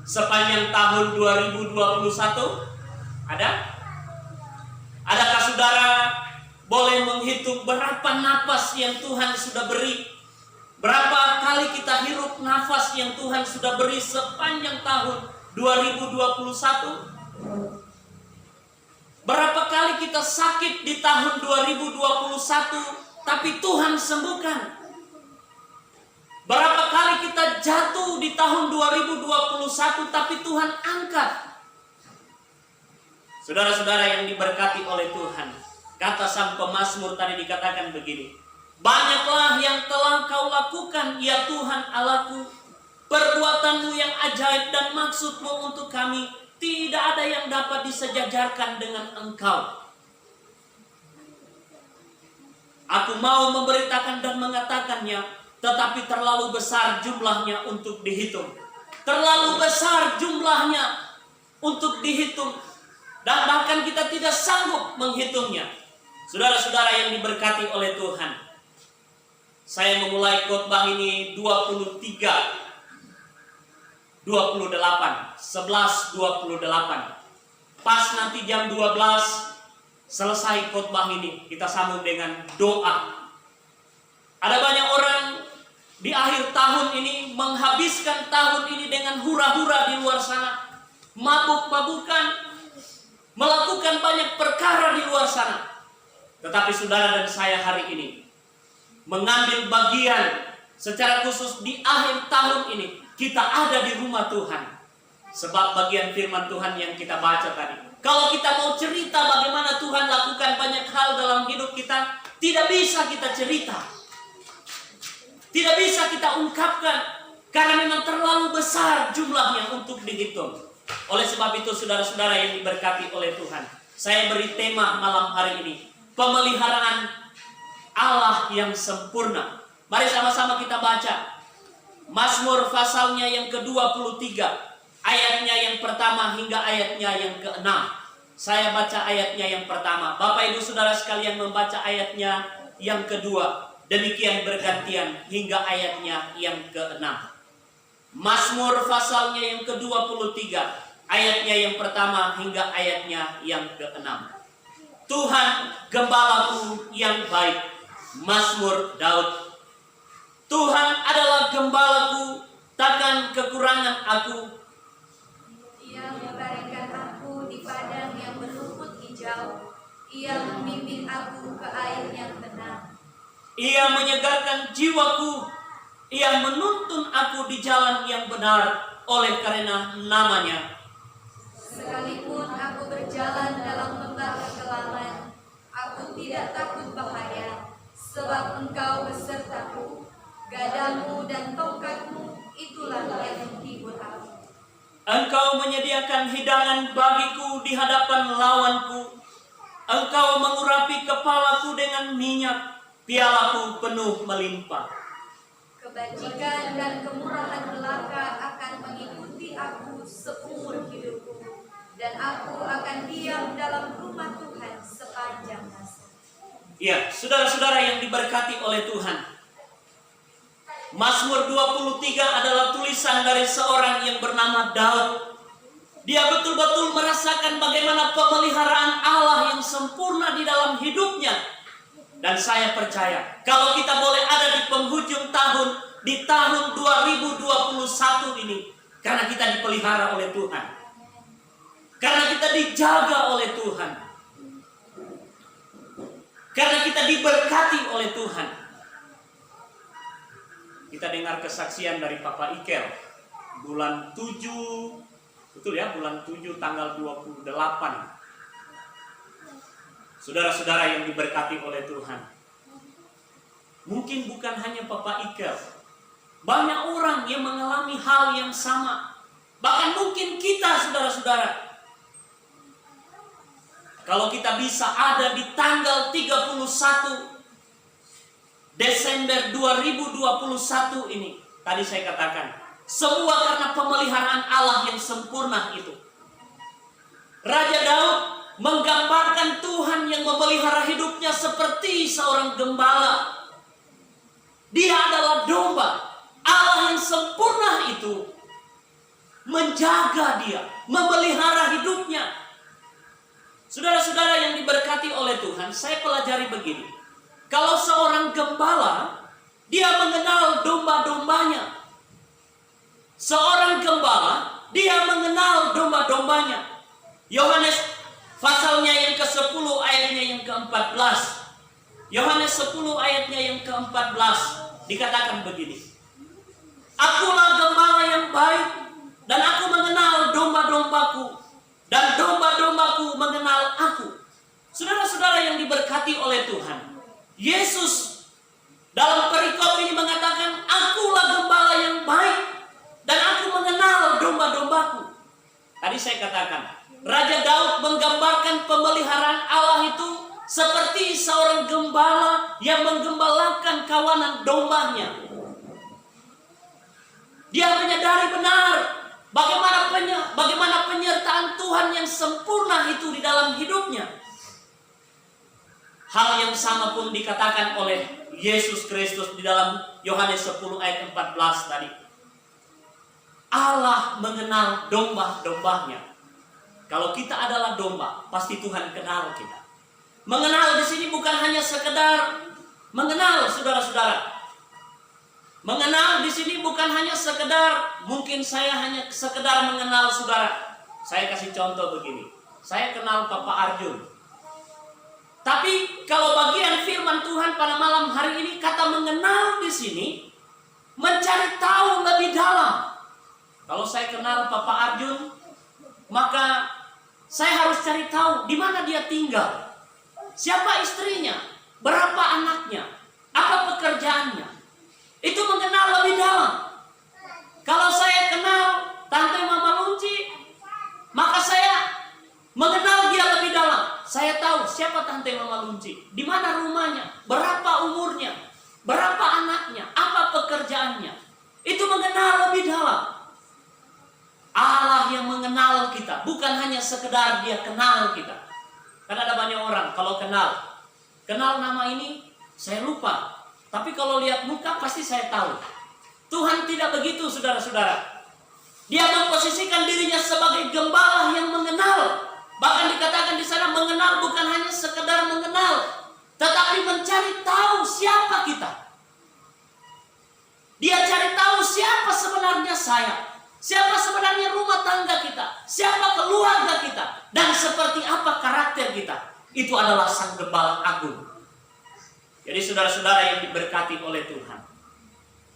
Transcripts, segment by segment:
sepanjang tahun 2021? Ada? Adakah saudara boleh menghitung berapa nafas yang Tuhan sudah beri? Berapa kali kita hirup nafas yang Tuhan sudah beri sepanjang tahun 2021? Berapa kali kita sakit di tahun 2021 tapi Tuhan sembuhkan? Berapa kali kita jatuh di tahun 2021 tapi Tuhan angkat? Saudara-saudara yang diberkati oleh Tuhan, kata sang pemazmur tadi dikatakan begini, banyaklah yang telah kau lakukan ya Tuhan Allahku, perbuatanmu yang ajaib dan maksudmu untuk kami, tidak ada yang dapat disejajarkan dengan Engkau. Aku mau memberitakan dan mengatakannya, tetapi terlalu besar jumlahnya untuk dihitung. Terlalu besar jumlahnya untuk dihitung. Dan bahkan kita tidak sanggup menghitungnya. Saudara-saudara yang diberkati oleh Tuhan, saya memulai khotbah ini 11:28. Pas nanti jam 12 selesai khotbah ini, kita sambung dengan doa. Ada banyak orang di akhir tahun ini menghabiskan tahun ini dengan hura-hura di luar sana, mabuk-mabukan, melakukan banyak perkara di luar sana. Tetapi saudara dan saya hari ini mengambil bagian secara khusus di akhir tahun ini. Kita ada di rumah Tuhan. Sebab bagian firman Tuhan yang kita baca tadi, kalau kita mau cerita bagaimana Tuhan lakukan banyak hal dalam hidup kita, tidak bisa kita cerita, tidak bisa kita ungkapkan, karena memang terlalu besar jumlahnya untuk dihitung. Oleh sebab itu saudara-saudara yang diberkati oleh Tuhan, saya beri tema malam hari ini, pemeliharaan Allah yang sempurna. Mari sama-sama kita baca Mazmur pasalnya yang ke-23, ayatnya yang pertama hingga ayatnya yang ke-6. Saya baca ayatnya yang pertama, Bapak Ibu Saudara sekalian membaca ayatnya yang kedua, demikian bergantian hingga ayatnya yang ke-6. Mazmur pasalnya yang ke-23, ayatnya yang pertama hingga ayatnya yang ke-6. Tuhan gembalaku yang baik. Mazmur Daud. Tuhan adalah gembalaku, takkan kekurangan aku. Ia membaringkan aku di padang yang berrumput hijau. Ia membimbing aku ke air yang tenang. Ia menyegarkan jiwaku. Ia menuntun aku di jalan yang benar oleh karena namanya. Sekalipun aku berjalan dalam lembah kekelaman, aku tidak takut bahaya, sebab Engkau besertaku. Gadamu dan tongkatmu itulah yang menghibur aku. Engkau menyediakan hidangan bagiku di hadapan lawanku. Engkau mengurapi kepalaku dengan minyak, pialaku penuh melimpah. Kebajikan dan kemurahan belaka akan mengikuti aku seumur hidupku, dan aku akan diam dalam rumah Tuhan sepanjang masa. Ya, saudara-saudara yang diberkati oleh Tuhan, Mazmur 23 adalah tulisan dari seorang yang bernama Daud. Dia betul-betul merasakan bagaimana pemeliharaan Allah yang sempurna di dalam hidupnya. Dan saya percaya, kalau kita boleh ada di penghujung tahun, di tahun 2021 ini, karena kita dipelihara oleh Tuhan, karena kita dijaga oleh Tuhan, karena kita diberkati oleh Tuhan. Kita dengar kesaksian dari Papa Ikel bulan 7, betul ya, bulan 7 tanggal 28. Saudara-saudara yang diberkati oleh Tuhan, mungkin bukan hanya Papa Ikel, banyak orang yang mengalami hal yang sama. Bahkan mungkin kita, saudara-saudara, kalau kita bisa ada di tanggal 31 Desember 2021 ini, tadi saya katakan, semua karena pemeliharaan Allah yang sempurna itu. Raja Daud menggambarkan Tuhan yang memelihara hidupnya seperti seorang gembala. Dia adalah domba. Allah yang sempurna itu menjaga dia, memelihara hidupnya. Saudara-saudara yang diberkati oleh Tuhan, saya pelajari begini. Kalau seorang gembala, dia mengenal domba-dombanya. Seorang gembala, dia mengenal domba-dombanya. Yohanes pasalnya yang ke-10 ayatnya yang ke-14. Yohanes 10 ayatnya yang ke-14 dikatakan begini. Akulah gembala yang baik, dan aku mengenal domba-dombaku, dan domba-dombaku mengenal aku. Saudara-saudara yang diberkati oleh Tuhan, Yesus dalam perikop ini mengatakan, akulah gembala yang baik, dan aku mengenal domba-dombaku. Tadi saya katakan, Raja Daud menggambarkan pemeliharaan Allah itu seperti seorang gembala yang menggembalakan kawanan dombanya. Dia menyadari benar bagaimana penyertaan Tuhan yang sempurna itu di dalam hidupnya. Hal yang sama pun dikatakan oleh Yesus Kristus di dalam Yohanes 10 ayat 14 tadi. Allah mengenal domba-dombanya. Kalau kita adalah domba, pasti Tuhan kenal kita. Mengenal di sini bukan hanya sekedar mengenal, saudara-saudara. Mengenal di sini bukan hanya sekedar, mungkin saya hanya sekedar mengenal saudara. Saya kasih contoh begini. Saya kenal Papa Arjun. Tapi kalau bagian firman Tuhan pada malam hari ini, kata mengenal di sini mencari tahu lebih dalam. Kalau saya kenal Papa Arjun, maka saya harus cari tahu di mana dia tinggal, siapa istrinya, berapa anaknya, apa pekerjaannya. Itu mengenal lebih dalam. Kalau saya kenal Tante Mama Lunci, maka saya mengenal dia lebih dalam. Saya tahu siapa Tante Mama Lunci, di mana rumahnya, berapa umurnya, berapa anaknya, apa pekerjaannya. Itu mengenal lebih dalam. Allah yang mengenal kita, bukan hanya sekedar dia kenal kita. Karena ada banyak orang kalau kenal nama ini saya lupa, tapi kalau lihat muka pasti saya tahu. Tuhan tidak begitu, saudara-saudara. Dia memposisikan dirinya sebagai gembala yang mengenal. Bahkan dikatakan di sana mengenal bukan hanya sekedar mengenal, tetapi mencari tahu siapa kita. Dia cari tahu siapa sebenarnya saya, siapa sebenarnya rumah tangga kita, siapa keluarga kita, dan seperti apa karakter kita. Itu adalah Sang Gembala Agung. Jadi saudara-saudara yang diberkati oleh Tuhan,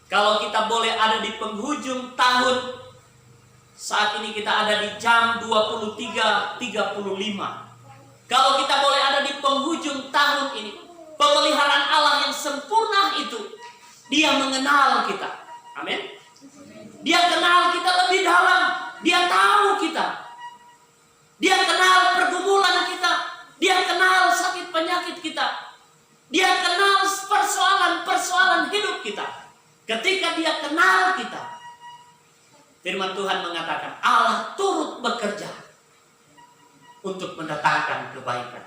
kalau kita boleh ada di penghujung tahun, saat ini kita ada di jam 23.35. Kalau kita boleh ada di penghujung tahun ini, pemeliharaan Allah yang sempurna itu, dia mengenal kita. Amin. Dia kenal kita lebih dalam. Dia tahu kita. Dia kenal pergumulan kita. Dia kenal sakit penyakit kita. Dia kenal persoalan-persoalan hidup kita. Ketika dia kenal kita, firman Tuhan mengatakan Allah turut bekerja untuk mendatangkan kebaikan.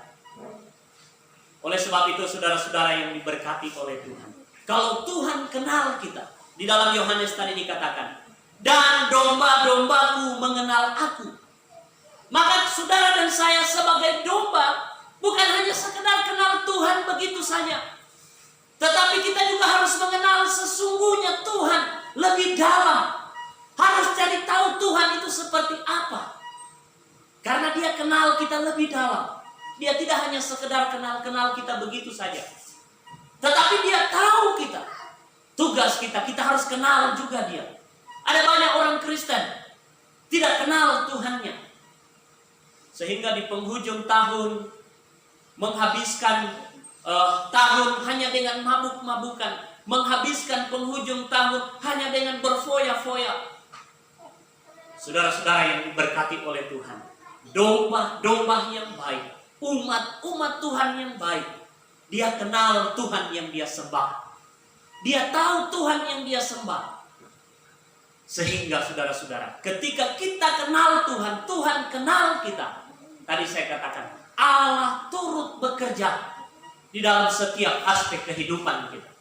Oleh sebab itu saudara-saudara yang diberkati oleh Tuhan, kalau Tuhan kenal kita, di dalam Yohanes tadi dikatakan, dan domba-dombaku mengenal aku. Maka saudara dan saya sebagai domba bukan hanya sekedar kenal Tuhan begitu saja, tetapi kita juga harus mengenal sesungguhnya Tuhan lebih dalam. Harus cari tahu Tuhan itu seperti apa. Karena dia kenal kita lebih dalam. Dia tidak hanya sekedar kenal-kenal kita begitu saja, tetapi dia tahu kita. Tugas kita harus kenal juga dia. Ada banyak orang Kristen tidak kenal Tuhannya, sehingga di penghujung tahun menghabiskan tahun hanya dengan mabuk-mabukan, menghabiskan penghujung tahun hanya dengan berfoya-foya. Saudara-saudara yang diberkati oleh Tuhan, domba-domba yang baik, umat Tuhan yang baik, dia kenal Tuhan yang dia sembah. Dia tahu Tuhan yang dia sembah. Sehingga saudara-saudara, ketika kita kenal Tuhan, Tuhan kenal kita. Tadi saya katakan, Allah turut bekerja di dalam setiap aspek kehidupan kita.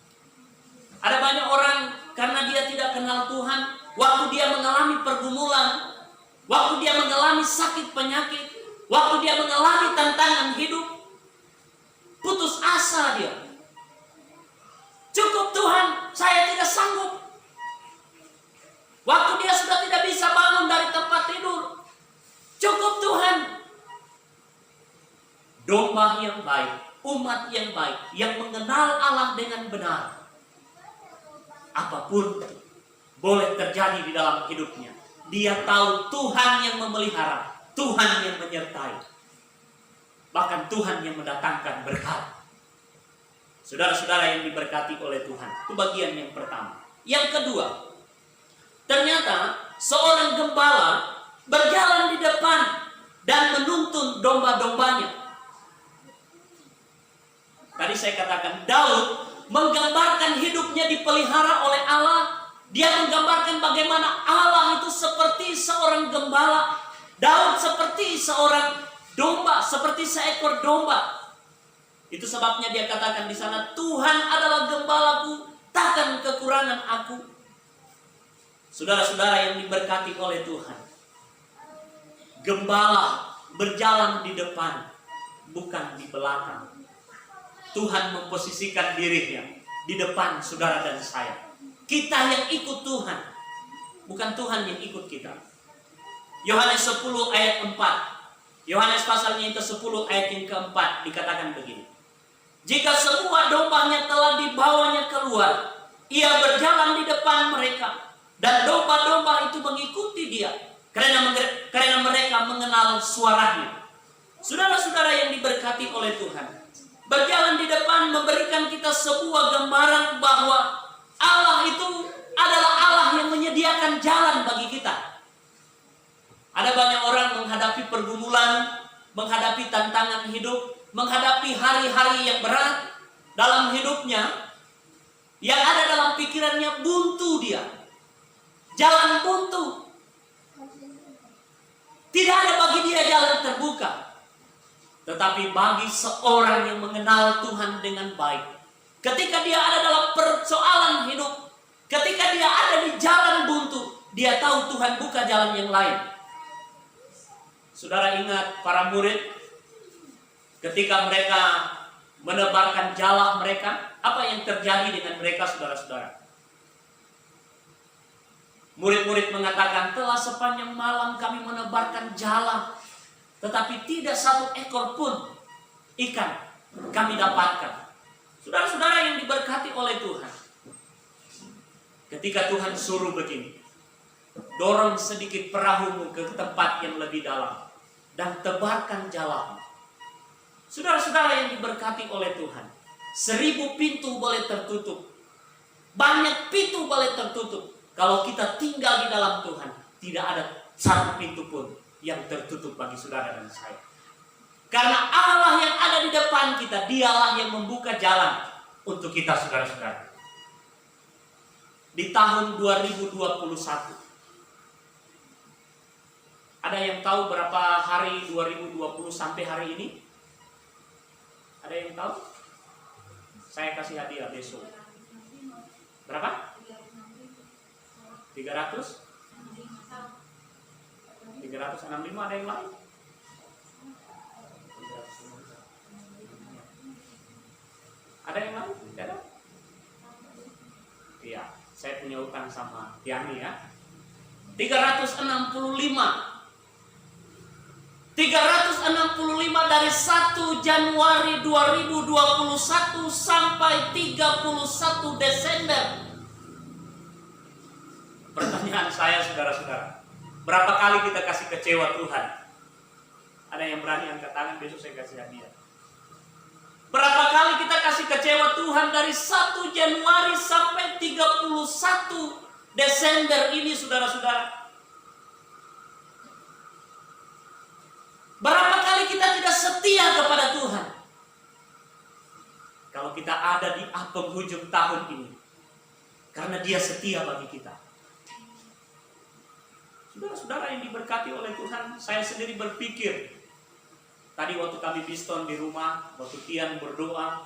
Ada banyak orang karena dia tidak kenal Tuhan, waktu dia mengalami pergumulan, waktu dia mengalami sakit penyakit, waktu dia mengalami tantangan hidup, putus asa dia. Cukup Tuhan, saya tidak sanggup. Waktu dia sudah tidak bisa bangun dari tempat tidur, cukup Tuhan. Domba yang baik, umat yang baik, yang mengenal Allah dengan benar, apapun boleh terjadi di dalam hidupnya, dia tahu Tuhan yang memelihara, Tuhan yang menyertai, bahkan Tuhan yang mendatangkan berkat. Saudara-saudara yang diberkati oleh Tuhan, itu bagian yang pertama. Yang kedua, ternyata seorang gembala berjalan di depan dan menuntun domba-dombanya. Tadi saya katakan Daud menggambarkan hidupnya dipelihara oleh Allah. Dia menggambarkan bagaimana Allah itu seperti seorang gembala. Daud seperti seorang domba, seperti seekor domba. Itu sebabnya dia katakan di sana, Tuhan adalah gembalaku, takkan kekurangan aku. Saudara-saudara yang diberkati oleh Tuhan, gembala berjalan di depan, bukan di belakang. Tuhan memposisikan dirinya di depan saudara dan saya. Kita yang ikut Tuhan, bukan Tuhan yang ikut kita. Yohanes 10 ayat 4. Yohanes pasalnya yang ke-10 ayat yang keempat dikatakan begini. Jika semua dombanya telah dibawanya keluar, ia berjalan di depan mereka, dan domba-domba itu mengikuti dia, karena mereka mengenal suaranya. Saudara-saudara yang diberkati oleh Tuhan, berjalan di depan memberikan kita sebuah gambaran bahwa Allah itu adalah Allah yang menyediakan jalan bagi kita. Ada banyak orang menghadapi pergumulan, menghadapi tantangan hidup, menghadapi hari-hari yang berat dalam hidupnya. Yang ada dalam pikirannya buntu dia. Jalan buntu. Tidak ada bagi dia jalan terbuka. Tetapi bagi seorang yang mengenal Tuhan dengan baik, ketika dia ada dalam persoalan hidup, ketika dia ada di jalan buntu, dia tahu Tuhan buka jalan yang lain. Saudara ingat para murid ketika mereka menebarkan jala mereka, apa yang terjadi dengan mereka, saudara-saudara? Murid-murid mengatakan, telah sepanjang malam kami menebarkan jala, tetapi tidak satu ekor pun ikan kami dapatkan. Saudara-saudara yang diberkati oleh Tuhan, ketika Tuhan suruh begini, dorong sedikit perahumu ke tempat yang lebih dalam dan tebarkan jalamu. Saudara-saudara yang diberkati oleh Tuhan, 1000 pintu boleh tertutup, banyak pintu boleh tertutup. Kalau kita tinggal di dalam Tuhan, tidak ada satu pintu pun yang tertutup bagi saudara dan saya. Karena Allah yang ada di depan kita, dialah yang membuka jalan untuk kita, saudara-saudara. Di tahun 2021, ada yang tahu berapa hari 2020 sampai hari ini? Ada yang tahu? Saya kasih hadiah besok. Berapa? 300? 365, ada yang lain? Ada yang lain? Tidak ada? Iya, saya punya utang sama Tiani ya. 365 dari 1 Januari 2021 sampai 31 Desember. Pertanyaan saya, saudara-saudara, berapa kali kita kasih kecewa Tuhan? Ada yang berani angkat tangan, besok saya kasih hadiah. Berapa kali kita kasih kecewa Tuhan dari 1 Januari sampai 31 Desember ini, saudara-saudara? Berapa kali kita tidak setia kepada Tuhan? Kalau kita ada di penghujung tahun ini, karena Dia setia bagi kita. Saudara-saudara yang diberkati oleh Tuhan, saya sendiri berpikir, tadi waktu kami biston di rumah, waktu Tian berdoa,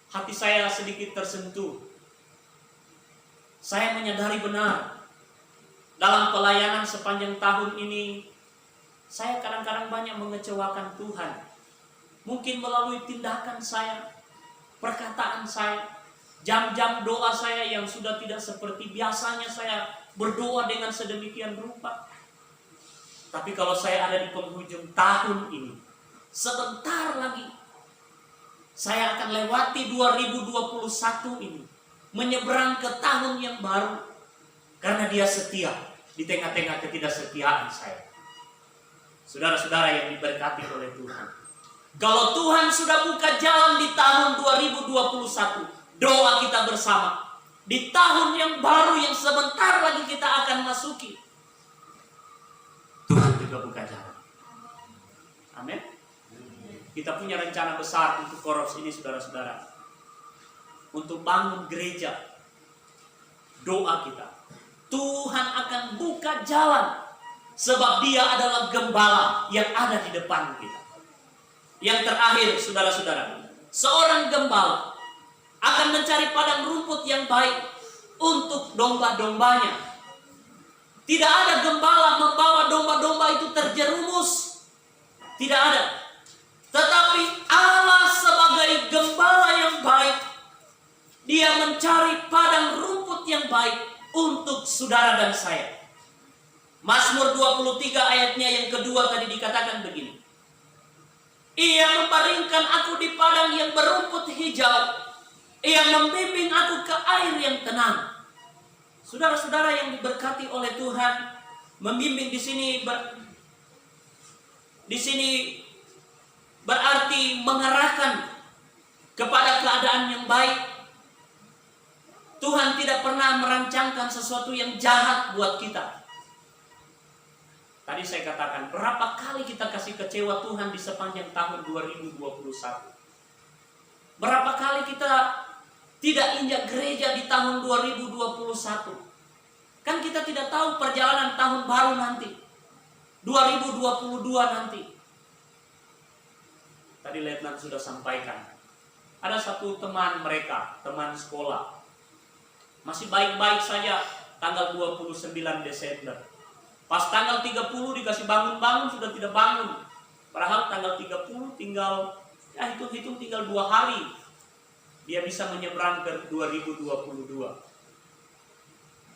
hati saya sedikit tersentuh. Saya menyadari benar, dalam pelayanan sepanjang tahun ini, saya kadang-kadang banyak mengecewakan Tuhan. Mungkin melalui tindakan saya, perkataan saya, jam-jam doa saya yang sudah tidak seperti biasanya saya berdoa dengan sedemikian rupa. Tapi kalau saya ada di penghujung tahun ini, sebentar lagi saya akan lewati 2021 ini, menyeberang ke tahun yang baru, karena Dia setia di tengah-tengah ketidaksetiaan saya. Saudara-saudara yang diberkati oleh Tuhan, kalau Tuhan sudah buka jalan di tahun 2021, doa kita bersama, di tahun yang baru yang sebentar lagi kita akan masuki, Tuhan juga buka jalan. Amin. Kita punya rencana besar untuk Koros ini, saudara-saudara, untuk bangun gereja. Doa kita, Tuhan akan buka jalan, sebab Dia adalah gembala yang ada di depan kita. Yang terakhir, saudara-saudara, seorang gembala akan mencari padang rumput yang baik untuk domba-dombanya. Tidak ada gembala membawa domba-domba itu terjerumus. Tidak ada. Tetapi Allah sebagai gembala yang baik, Dia mencari padang rumput yang baik untuk saudara dan saya. Mazmur 23 ayatnya yang kedua tadi dikatakan begini. Ia membaringkan aku di padang yang berumput hijau. Ia membimbing aku ke air yang tenang. Saudara-saudara yang diberkati oleh Tuhan, membimbing di sini berarti mengarahkan kepada keadaan yang baik. Tuhan tidak pernah merancangkan sesuatu yang jahat buat kita. Tadi saya katakan, berapa kali kita kasih kecewa Tuhan di sepanjang tahun 2021. Berapa kali kita tidak injak gereja di tahun 2021. Kan kita tidak tahu perjalanan tahun baru nanti, 2022 nanti. Tadi Letnan sudah sampaikan, ada satu teman mereka, teman sekolah, masih baik-baik saja tanggal 29 Desember. Pas tanggal 30 dikasih bangun-bangun sudah tidak bangun. Padahal tanggal 30 tinggal, ya hitung-hitung tinggal 2 hari. Dia bisa menyeberang ke 2022.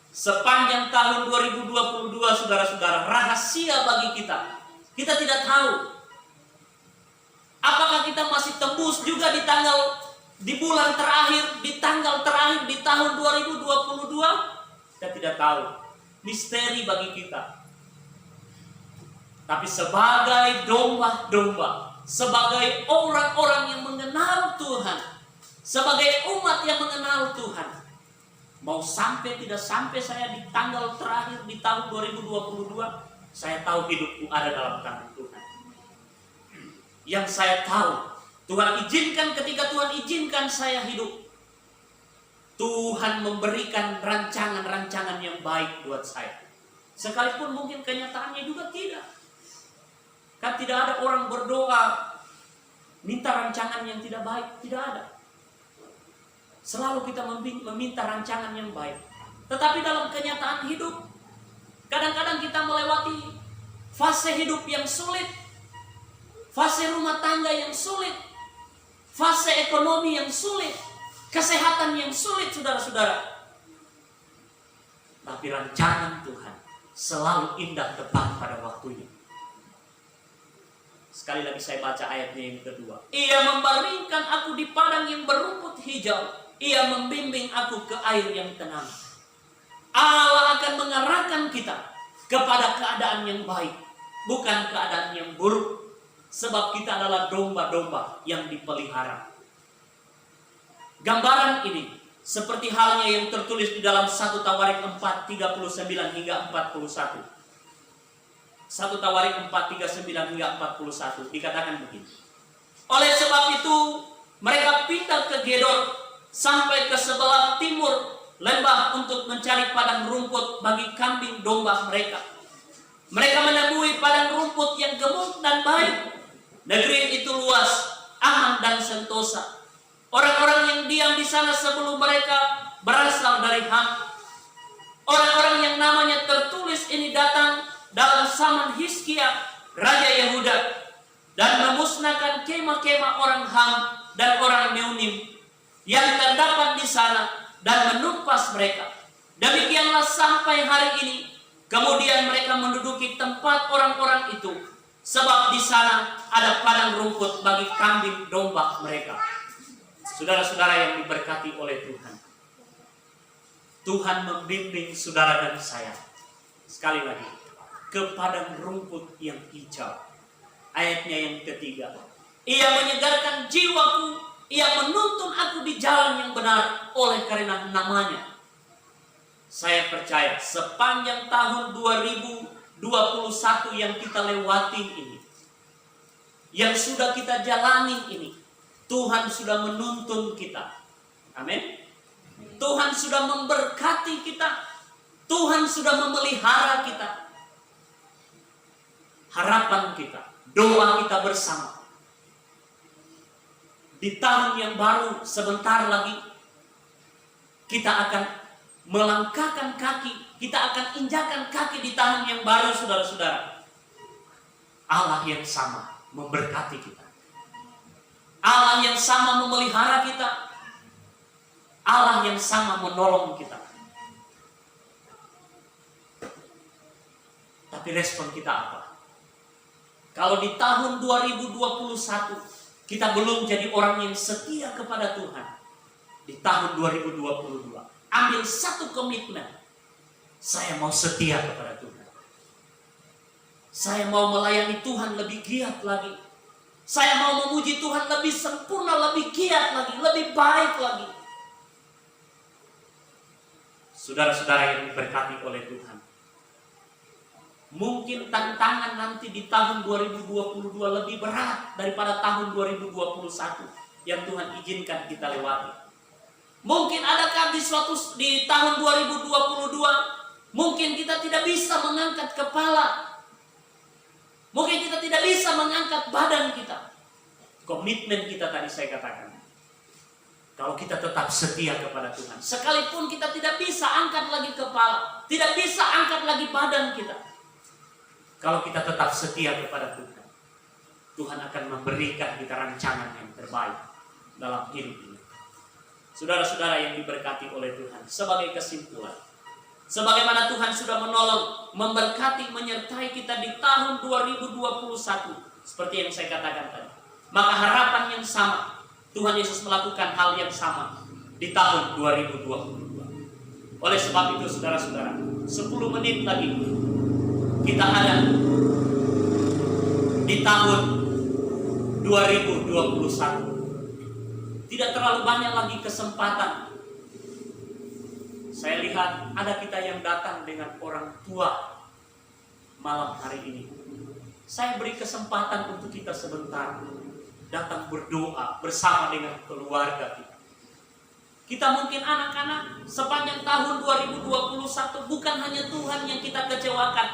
Sepanjang tahun 2022, saudara-saudara, rahasia bagi kita. Kita tidak tahu. Apakah kita masih tembus juga di bulan terakhir, di tanggal terakhir di tahun 2022? Kita tidak tahu. Misteri bagi kita. Tapi sebagai domba-domba, sebagai orang-orang yang mengenal Tuhan, sebagai umat yang mengenal Tuhan, mau sampai tidak sampai saya di tanggal terakhir di tahun 2022, saya tahu hidupku ada dalam tangan Tuhan. Yang saya tahu, Tuhan izinkan, ketika Tuhan izinkan saya hidup, Tuhan memberikan rancangan-rancangan yang baik buat saya. Sekalipun mungkin kenyataannya juga tidak. Kan tidak ada orang berdoa minta rancangan yang tidak baik, tidak ada. Selalu kita meminta rancangan yang baik. Tetapi dalam kenyataan hidup, kadang-kadang kita melewati fase hidup yang sulit, fase rumah tangga yang sulit, fase ekonomi yang sulit, kesehatan yang sulit, saudara-saudara. Tapi rancangan Tuhan selalu indah tepat pada waktunya. Sekali lagi saya baca ayatnya yang kedua. Ia membaringkan aku di padang yang berumput hijau. Ia membimbing aku ke air yang tenang. Allah akan mengarahkan kita kepada keadaan yang baik, bukan keadaan yang buruk. Sebab kita adalah domba-domba yang dipelihara. Gambaran ini seperti halnya yang tertulis di dalam 1 Tawarik 4:39 hingga 41. 1 Tawarik 4:39 hingga 41 dikatakan begini. Oleh sebab itu mereka pindah ke Gedor sampai ke sebelah timur lembah untuk mencari padang rumput bagi kambing domba mereka. Mereka menemui padang rumput yang gemuk dan baik. Negeri itu luas, aman dan sentosa. Orang-orang yang diam di sana sebelum mereka berasal dari Ham. Orang-orang yang namanya tertulis kemah-kemah orang Ham dan orang Meunim yang terdapat di sana dan menumpas mereka. Demikianlah sampai hari ini. Kemudian mereka menduduki tempat orang-orang itu, sebab di sana ada padang rumput bagi kambing domba mereka. Saudara-saudara yang diberkati oleh Tuhan, Tuhan membimbing saudara dan saya sekali lagi ke padang rumput yang hijau. Ayatnya yang ketiga, Ia menyegarkan jiwaku, Ia menuntun aku di jalan yang benar oleh karena namanya. Saya percaya sepanjang tahun 2021 yang kita lewati ini, yang sudah kita jalani ini, Tuhan sudah menuntun kita. Amin. Tuhan sudah memberkati kita. Tuhan sudah memelihara kita. Harapan kita, doa kita bersama, di tahun yang baru sebentar lagi kita akan melangkahkan kaki, kita akan injakan kaki di tahun yang baru, saudara-saudara. Allah yang sama memberkati kita. Allah yang sama memelihara kita. Allah yang sama menolong kita. Tapi respon kita apa? Kalau di tahun 2021 kita belum jadi orang yang setia kepada Tuhan, di tahun 2022 ambil satu komitmen. Saya mau setia kepada Tuhan. Saya mau melayani Tuhan lebih giat lagi. Saya mau memuji Tuhan lebih sempurna, lebih giat lagi, lebih baik lagi. Saudara-saudara yang diberkati oleh Tuhan, mungkin tantangan nanti di tahun 2022 lebih berat daripada tahun 2021 yang Tuhan izinkan kita lewati. Mungkin adakah di tahun 2022 mungkin kita tidak bisa mengangkat kepala. Mungkin kita tidak bisa mengangkat badan kita. Komitmen kita tadi saya katakan, kalau kita tetap setia kepada Tuhan, sekalipun kita tidak bisa angkat lagi kepala, tidak bisa angkat lagi badan kita, kalau kita tetap setia kepada Tuhan, Tuhan akan memberikan kita rancangan yang terbaik dalam hidup ini. Saudara-saudara yang diberkati oleh Tuhan, sebagai kesimpulan, sebagaimana Tuhan sudah menolong, memberkati, menyertai kita di tahun 2021, seperti yang saya katakan tadi, maka harapan yang sama, Tuhan Yesus melakukan hal yang sama di tahun 2022. Oleh sebab itu, saudara-saudara, 10 menit lagi kita ada di tahun 2021. Tidak terlalu banyak lagi kesempatan. Saya lihat ada kita yang datang dengan orang tua malam hari ini. Saya beri kesempatan untuk kita sebentar datang berdoa bersama dengan keluarga kita. Kita mungkin anak-anak sepanjang tahun 2021 bukan hanya Tuhan yang kita kecewakan,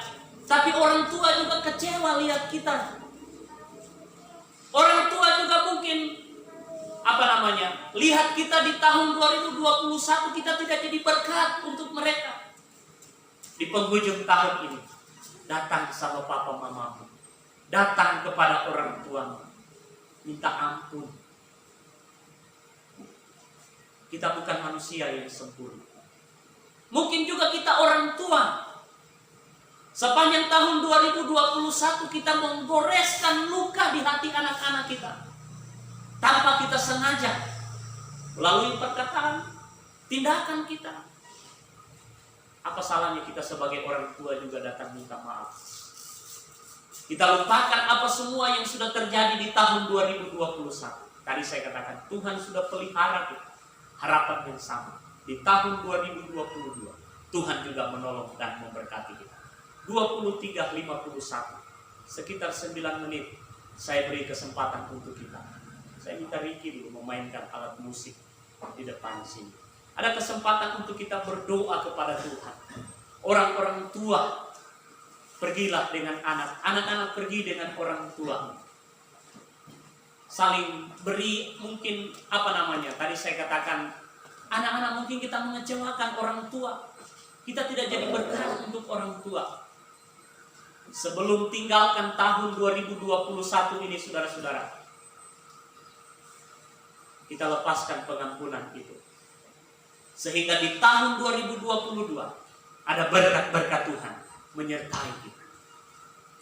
tapi orang tua juga kecewa lihat kita. Orang tua juga mungkin lihat kita di tahun 2021 kita tidak jadi berkat untuk mereka. Di penghujung tahun ini datang sama papa mamamu, datang kepada orang tuamu, minta ampun. Kita bukan manusia yang sempurna. Mungkin juga kita orang tua. Sepanjang tahun 2021 kita menggoreskan luka di hati anak-anak kita. Tanpa kita sengaja. Melalui perkataan, tindakan kita. Apa salahnya kita sebagai orang tua juga datang minta maaf. Kita lupakan apa semua yang sudah terjadi di tahun 2021. Tadi saya katakan Tuhan sudah pelihara kita. Harapan yang sama. Di tahun 2022 Tuhan juga menolong dan memberkati kita. 23.51 sekitar 9 menit saya beri kesempatan untuk kita. Saya minta Ricky dulu memainkan alat musik di depan sini. Ada kesempatan untuk kita berdoa kepada Tuhan. Orang-orang tua pergilah dengan anak, anak-anak pergi dengan orang tua. Saling beri mungkin tadi saya katakan anak-anak mungkin kita mengecewakan orang tua. Kita tidak jadi berkat untuk orang tua. Sebelum tinggalkan tahun 2021 ini saudara-saudara, kita lepaskan pengampunan itu. Sehingga di tahun 2022 ada berkat-berkat Tuhan menyertai kita.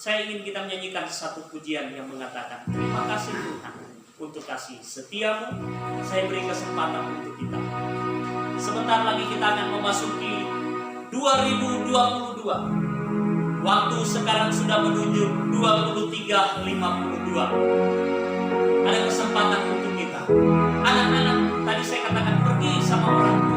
Saya ingin kita menyanyikan satu pujian yang mengatakan, terima kasih Tuhan untuk kasih setiamu. Saya beri kesempatan untuk kita. Sebentar lagi kita akan memasuki 2022. Waktu sekarang sudah menunjuk 23.52. Ada kesempatan untuk kita. Anak-anak, tadi saya katakan pergi sama orang